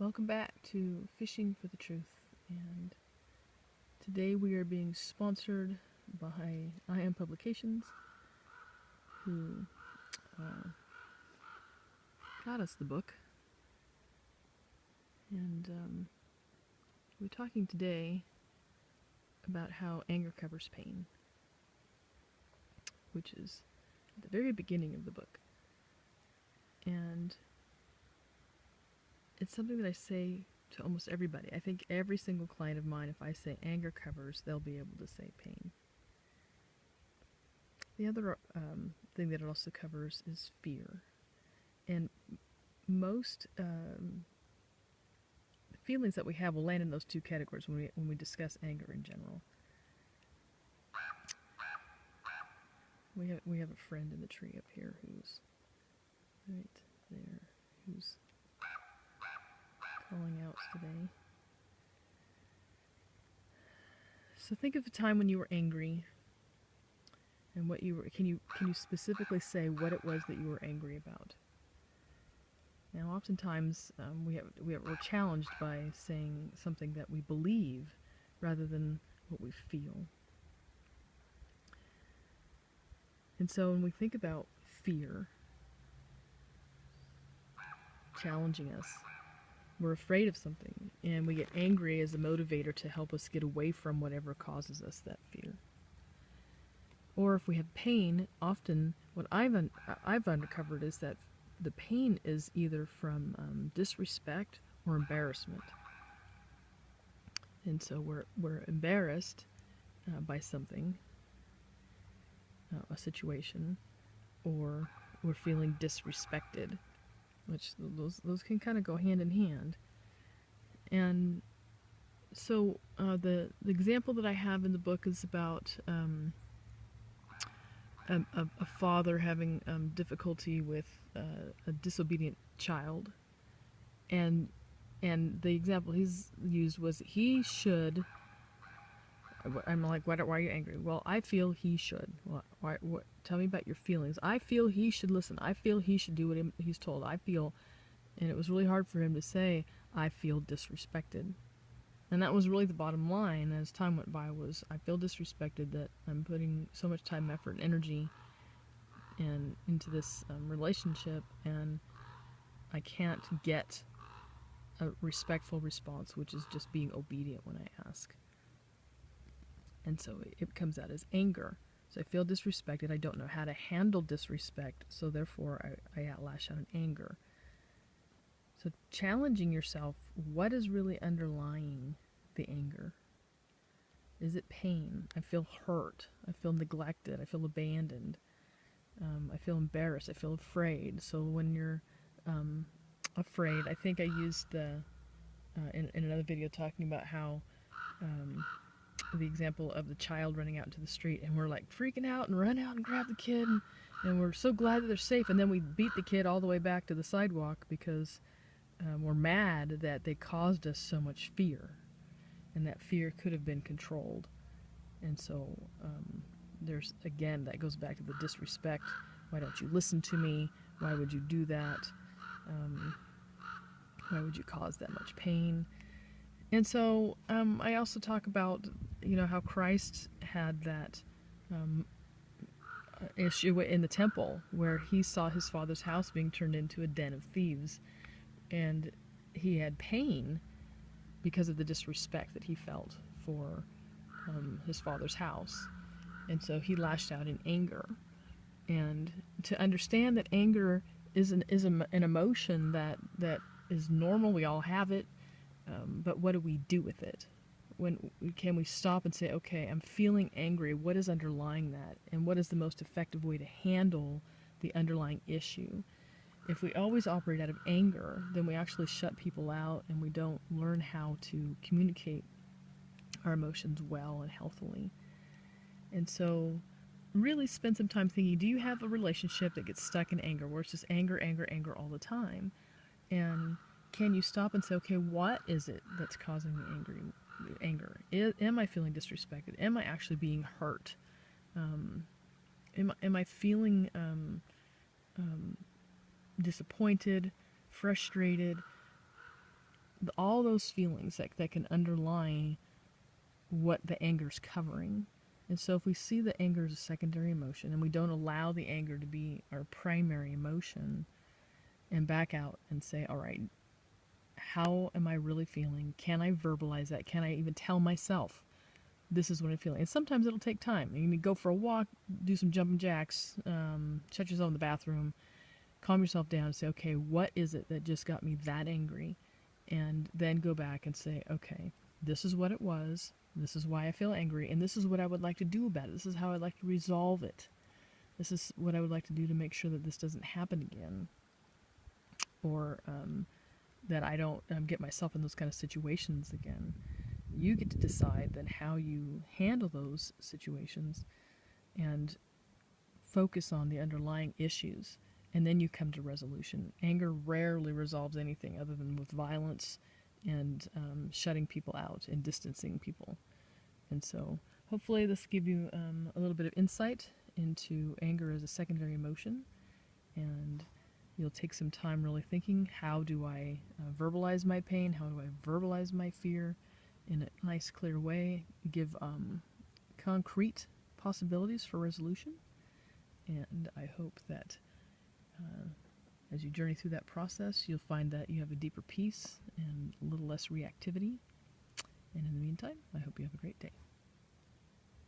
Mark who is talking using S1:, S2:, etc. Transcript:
S1: Welcome back to Fishing for the Truth, and today we are being sponsored by I Am Publications, who got us the book, and we're talking today about how anger covers pain, which is at the very beginning of the book, and it's something that I say to almost everybody. I think every single client of mine, if I say anger covers, they'll be able to say pain. The other thing that it also covers is fear. And most feelings that we have will land in those two categories when we discuss anger in general. We have a friend in the tree up here who's right there, who's calling out today. So think of a time when you were angry, and what you were. Can you specifically say what it was that you were angry about? Now, oftentimes we're challenged by saying something that we believe rather than what we feel. And so when we think about fear challenging us, we're afraid of something, and we get angry as a motivator to help us get away from whatever causes us that fear. Or if we have pain, often what I've uncovered is that the pain is either from disrespect or embarrassment. And so we're embarrassed by something, a situation, or we're feeling disrespected, which those can kind of go hand in hand. And so the example that I have in the book is about a father having difficulty with a disobedient child, and the example he's used was he should. I'm like, why are you angry? Well, I feel he should. Why, tell me about your feelings. I feel he should listen. I feel he should do what he's told. I feel, and it was really hard for him to say, I feel disrespected. And that was really the bottom line as time went by, was I feel disrespected that I'm putting so much time, effort, and energy into this relationship, and I can't get a respectful response, which is just being obedient when I ask. And so it comes out as anger. So I feel disrespected. I don't know how to handle disrespect, so therefore I lash out in anger. So challenging yourself, what is really underlying the anger? Is it pain? I feel hurt. I feel neglected. I feel abandoned. I feel embarrassed. I feel afraid. So when you're afraid, I think I used in another video talking about how the example of the child running out into the street, and we're like freaking out and run out and grab the kid, and we're so glad that they're safe, and then we beat the kid all the way back to the sidewalk because we're mad that they caused us so much fear, and that fear could have been controlled. And so there's, again, that goes back to the disrespect. Why don't you listen to me? Why would you do that? Why would you cause that much pain? And so I also talk about, how Christ had that issue in the temple where he saw his Father's house being turned into a den of thieves, and he had pain because of the disrespect that he felt for his Father's house. And so he lashed out in anger. And to understand that anger is an emotion that is normal, we all have it, but what do we do with it? Can we stop and say, okay, I'm feeling angry, what is underlying that? And what is the most effective way to handle the underlying issue? If we always operate out of anger, then we actually shut people out, and we don't learn how to communicate our emotions well and healthily. And so really spend some time thinking, do you have a relationship that gets stuck in anger, where it's just anger, anger, anger all the time? And can you stop and say, okay, what is it that's causing the anger? Am I feeling disrespected? Am I actually being hurt? Am I feeling disappointed, frustrated? all those feelings that can underlie what the anger's covering. And so if we see the anger as a secondary emotion and we don't allow the anger to be our primary emotion and back out and say, all right, how am I really feeling? Can I verbalize that? Can I even tell myself this is what I'm feeling? And sometimes it'll take time. You can go for a walk, do some jumping jacks, shut yourself in the bathroom, calm yourself down and say, okay, what is it that just got me that angry? And then go back and say, okay, this is what it was. This is why I feel angry. And this is what I would like to do about it. This is how I'd like to resolve it. This is what I would like to do to make sure that this doesn't happen again. Or that I don't get myself in those kind of situations again. You get to decide then how you handle those situations and focus on the underlying issues, and then you come to resolution. Anger rarely resolves anything other than with violence and shutting people out and distancing people. And so hopefully this will give you a little bit of insight into anger as a secondary emotion, and you'll take some time really thinking, how do I verbalize my pain? How do I verbalize my fear in a nice, clear way? Give concrete possibilities for resolution. And I hope that as you journey through that process, you'll find that you have a deeper peace and a little less reactivity. And in the meantime, I hope you have a great day.